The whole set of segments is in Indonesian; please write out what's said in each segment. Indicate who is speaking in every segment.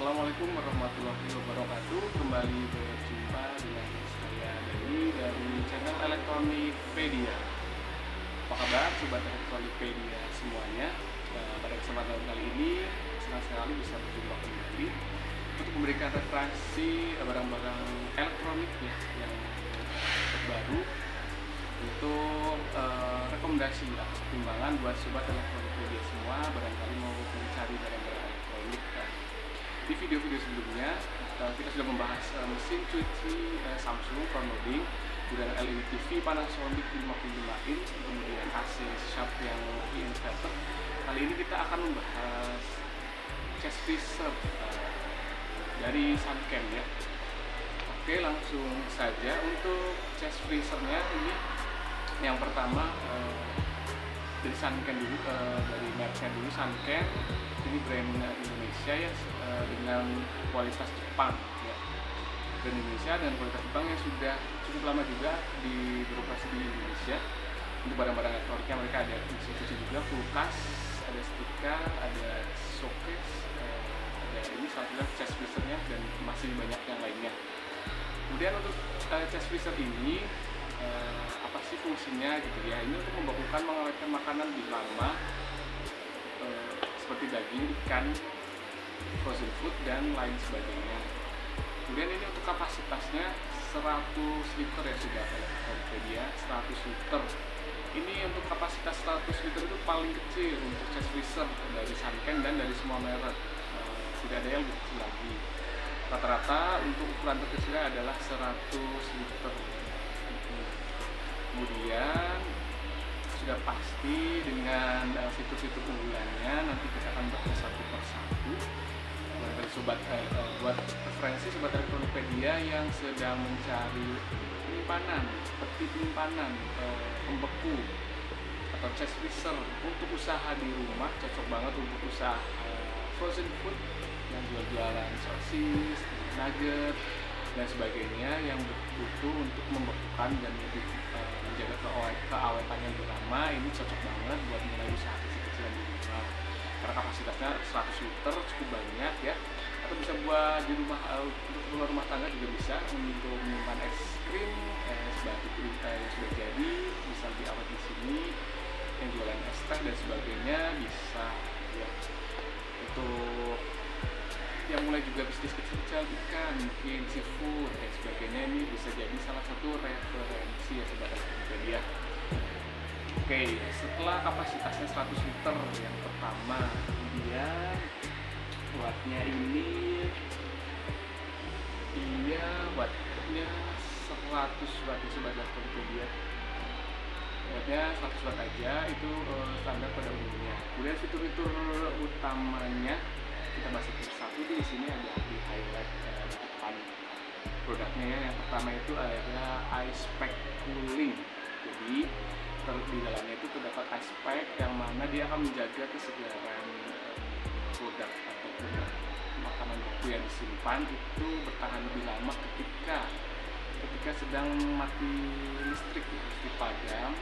Speaker 1: Assalamualaikum warahmatullahi wabarakatuh. Kembali berjumpa dengan saya dari channel Elektronikpedia. Apa kabar sobat Elektronikpedia semuanya? Pada kesempatan kali ini senang sekali bisa berjumpa kembali untuk memberikan referensi barang-barang elektronik ya, yang terbaru untuk rekomendasi atau pertimbangan buat sobat Elektronikpedia semua barangkali mau mencari barang-barang elektronik. Di video-video sebelumnya kita sudah membahas mesin cuci Samsung front loading, kemudian LED TV Panasonic 55 in, kemudian AC Sharp yang inverter. Kali ini kita akan membahas chest freezer dari Sanken ya. Oke, langsung saja untuk chest freezernya ini. Yang pertama dari Sanken dulu, dari mereknya dulu Sanken. Ini brand Indonesia ya, dengan kualitas Jepang ya. Brand Indonesia dengan kualitas Jepang yang sudah cukup lama juga beroperasi di Indonesia. Untuk barang-barang elektroniknya mereka ada mesin cuci juga, kulkas, ada setrika, ada showcase, ada ini salah satunya chest freezernya, dan masih banyak yang lainnya. Kemudian untuk chest freezer ini apa sih fungsinya gitu ya? Ini untuk membekukan, mengawetkan makanan lebih lama, seperti daging, ikan, frozen food, dan lain sebagainya. Kemudian ini untuk kapasitasnya 100 liter ya sudah Elektronikpedia, 100 liter. Ini untuk kapasitas 100 liter itu paling kecil untuk chest freezer dari Sanken dan dari semua merek. Tidak ada yang lebih kecil lagi. Rata-rata untuk ukuran terkecilnya adalah 100 liter. Kemudian sudah pasti dengan fitur-fitur unggulannya nanti kita akan bahas satu persatu. Sobat buat referensi sobat Elektronikpedia yang sedang mencari penyimpanan, seperti penyimpanan pembeku atau chest freezer untuk usaha di rumah, cocok banget untuk usaha frozen food yang jual-jualan sosis, nugget dan sebagainya, yang butuh untuk membekukan dan lebih menjaga keawetannya lebih lama. Ini cocok banget buat mulai usaha kecil-kecilan di rumah karena kapasitasnya 100 liter, cukup banyak ya. Atau bisa buat di rumah, untuk keluar rumah tangga juga bisa, untuk menyimpan es krim, es batu yang sudah jadi bisa diawet di sini, yang jualan es teh dan sebagainya bisa ya. Untuk yang mulai juga bisnis kecil-kecil, ikan, mungkin seafood dan sebagainya, ini bisa jadi salah satu referensi ya sobat Elektronikpedia. Oke, setelah kapasitasnya 100 liter yang pertama, kemudian wattnya ini wattnya 100 watt ya sobat Elektronikpedia. Wattnya 100 watt aja, itu standar pada umumnya. Kemudian fitur-fitur utamanya kita bahas satu-satu. Di sini ada di highlight di depan produknya ya. Yang pertama itu ada ice pack cooling. Jadi di dalamnya itu terdapat ice pack yang mana dia akan menjaga kesegaran produk ataupun makanan beku yang disimpan itu bertahan lebih lama ketika sedang mati listrik ya, listrik padam.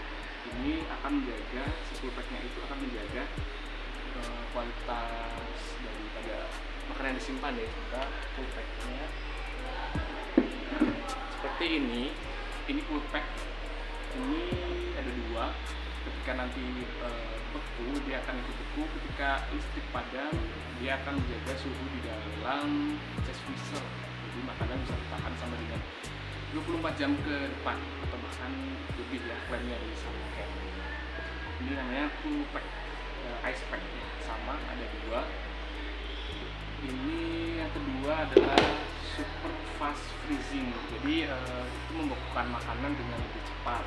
Speaker 1: Ini akan menjaga, si cool packnya itu akan menjaga kualitas daripada makanan yang disimpan ya. Juga cool packnya seperti ini cool pack ini ada dua. Ketika nanti beku, dia akan ikut beku. Ketika listrik padam, dia akan menjaga suhu di dalam chest freezer, jadi makanan bisa bertahan sama dengan 24 jam ke depan atau bahkan lebih ya. Klaimnya dari Sanken ini namanya cool pack, ice pack ya, sama ada dua. Ini yang kedua adalah super fast freezing, jadi itu membekukan makanan dengan lebih cepat.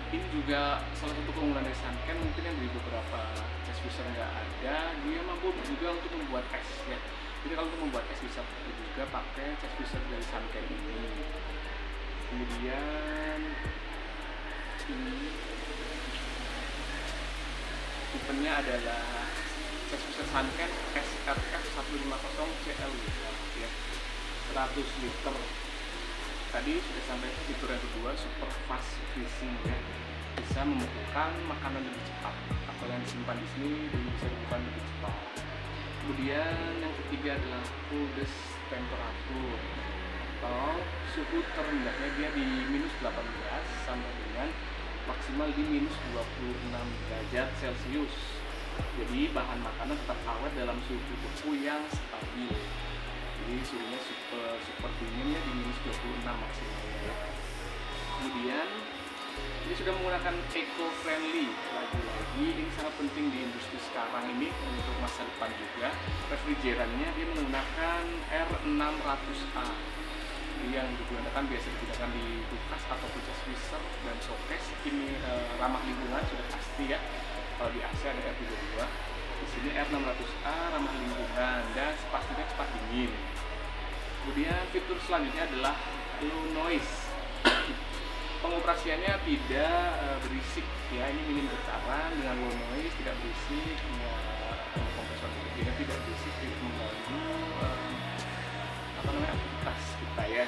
Speaker 1: Ini juga salah satu keunggulan dari Sanken, mungkin yang di beberapa chest freezer nggak ada. Dia mampu juga untuk membuat es ya. Jadi kalau untuk membuat es bisa juga pakai chest freezer dari Sanken ini. Kemudian ini tipenya adalah chest freezer Sanken SRF 150 CL ya, 100 liter. Tadi sudah sampai fitur yang kedua, super fast freezing ya, bisa membekukan makanan lebih cepat. Apa yang disimpan di sini bisa dibekukan lebih cepat. Kemudian yang ketiga adalah coldest temperature atau suhu terendahnya dia di minus 18 sampai dengan maksimal di minus 26 derajat Celcius. Jadi bahan makanan tetap awet dalam suhu beku yang stabil. Jadi suhunya super dinginnya di minus 26 maksimalnya ya. Kemudian ini sudah menggunakan eco-friendly. Lagi-lagi ini sangat penting di industri sekarang ini untuk masa depan juga. Refrigerannya dia menggunakan R600A yang digunakan biasa digunakan di kulkas ataupun chest freezer dan showcase. Ini ramah lingkungan sudah pasti ya. Kalau di AC ada R32, di sini R600A ramah lingkungan dan pastinya cepat dingin. Kemudian fitur selanjutnya adalah low noise. Pengoperasiannya tidak berisik ya, ini minim getaran dengan low noise, tidak berisik, kompresor turbinya tidak berisik, tidak mengganggu aktivitas kita ya.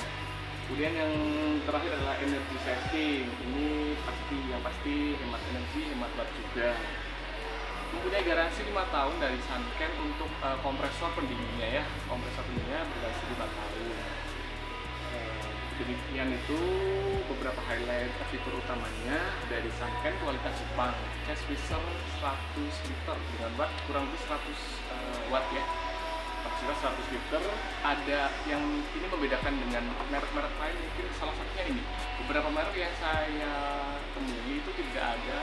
Speaker 1: Kemudian yang terakhir adalah energy saving. Ini yang pasti hemat energi, hemat watt juga. Mempunyai garansi 5 tahun dari Sunken untuk kompresor pendinginnya ya. Kompresor pendinginnya bergaransi 5 tahun. Demikian itu beberapa highlight fitur utamanya dari Sunken. Kualitas Jepang, chest freezer 100 liter dengan watt kurang lebih 100 watt ya, kapasitas 100 liter. Ada yang ini membedakan dengan merek-merek lain, mungkin salah satunya ini. Beberapa merek yang saya temui itu tidak ada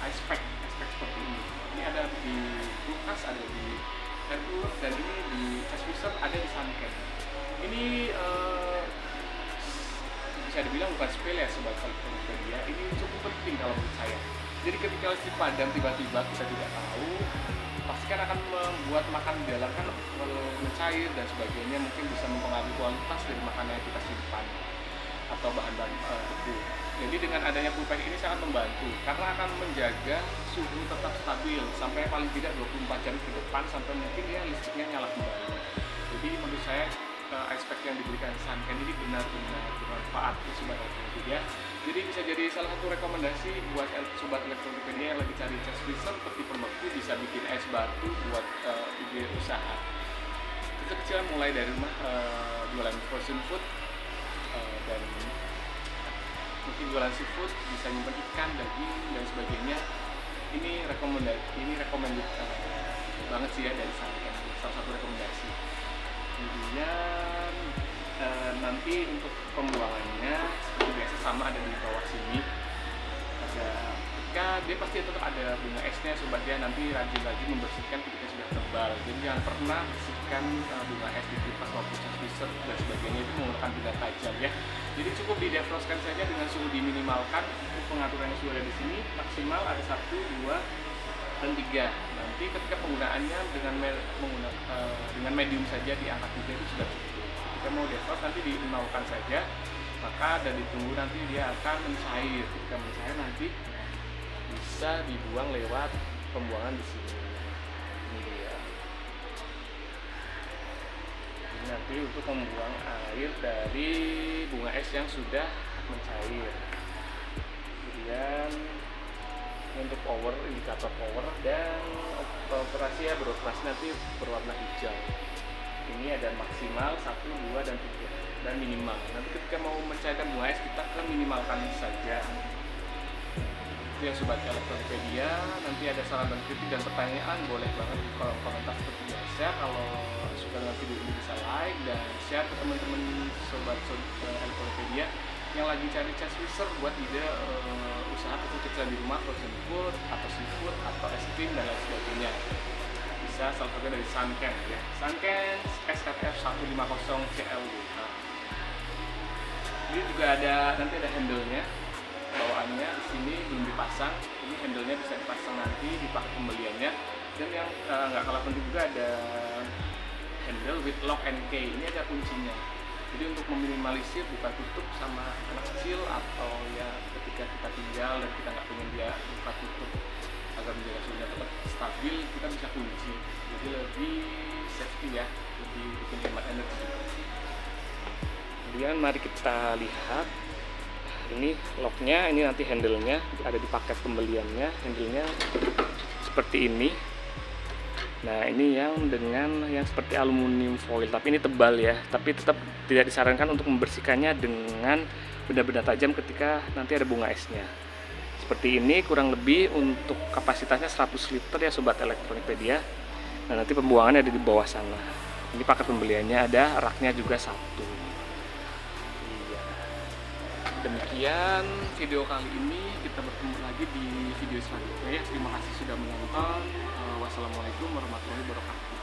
Speaker 1: ice pack seperti ini. Ini ada di kulkas, ada di aircooler, dan ini di chest freezer ada di Sunken. Ini bisa dibilang bukan sepele ya sobat elektronik, ini cukup penting kalau menurut saya. Jadi ketika listrik padam tiba-tiba kita tidak tahu, pastikan akan membuat makan di dalam kan mencair dan sebagainya, mungkin bisa mempengaruhi kualitas dari makanan yang kita simpan atau bahan-bahan beku. Jadi dengan adanya cool pack ini sangat membantu karena akan menjaga suhu tetap stabil sampai paling tidak 24 jam ke depan sampai mungkin ya listriknya nyala kembali. Jadi menurut saya ice pack yang diberikan Sunken ini benar-benar bermanfaat ya sobat elektronik ya. Jadi bisa jadi salah satu rekomendasi buat sobat elektronik yang lagi cari chest freezer tipe beku, bisa bikin es batu buat ide usaha. Kecil-kecilan mulai dari rumah jualan frozen food dan mungkin jualan seafood, bisa nyimpan ikan, daging dan sebagainya. Ini recommended banget sih ya dari Sunken, salah satu rekomendasi. Kemudian nanti untuk pembuangannya seperti biasa sama ada di bawah sini. Dia pasti tetap ada bunga esnya sobat ya, nanti rajin-rajin membersihkan ketika sudah tebal. Jadi jangan pernah bersihkan bunga es di kulkas maupun chest freezer dan sebagainya itu menggunakan benda tajam ya. Jadi cukup didefrostkan saja dengan suhu diminimalkan. Untuk pengaturannya sudah ada di sini, maksimal ada 1, 2, dan 3. Nanti ketika penggunaannya dengan medium saja di angka 3 itu sudah cukup. Ketika mau defrost nanti dinolkan saja, maka dan ditunggu nanti dia akan mencair. Ketika mencair nanti bisa dibuang lewat pembuangan di sini. Ini dia. Ini nanti untuk membuang air dari bunga es yang sudah mencair. Kemudian untuk power, indikator power dan operasi ya, beroperasi nanti berwarna hijau. Ini ada maksimal 1, 2, dan 3 dan minimal. Nanti ketika mau mencairkan bunga es kita akan minimalkan saja. Itu ya sobat elektronik. Nanti ada saran dan kritik dan pertanyaan boleh banget di kolom komentar seperti biasa. Kalau suka dengan video ini bisa like dan share ke teman-teman sobat elektronik yang lagi cari chest freezer buat ide usaha kecil-kecilan di rumah, frozen food atau seafood atau es krim dan lain sebagainya. Bisa salah satunya dari Sunken ya. Sunken SFF 150 CLW. Ini juga nanti ada handle-nya. Bawaannya di sini belum dipasang. Ini handle-nya bisa dipasang nanti di paket pembeliannya. Dan yang nggak kalah penting juga ada handle with lock and key. Ini ada kuncinya. Jadi untuk meminimalisir buka tutup sama anak kecil atau ya ketika kita tinggal dan kita nggak pengen dia buka tutup agar menjaga suhunya tetap stabil, kita bisa kunci. Jadi lebih safety ya, lebih bikin hemat energi juga. Kemudian mari kita lihat ini locknya, ini nanti handle-nya ada di paket pembeliannya. Handle-nya seperti ini. Nah, ini yang dengan yang seperti aluminium foil, tapi ini tebal ya. Tapi tetap tidak disarankan untuk membersihkannya dengan benda-benda tajam ketika nanti ada bunga esnya. Seperti ini kurang lebih untuk kapasitasnya 100 liter ya Sobat Elektronikpedia. Nah, nanti pembuangannya ada di bawah sana. Ini paket pembeliannya ada, raknya juga satu. Iya. Demikian video kali ini, kita bertemu lagi di video selanjutnya ya. Terima kasih sudah menonton. Wassalamualaikum warahmatullahi wabarakatuh.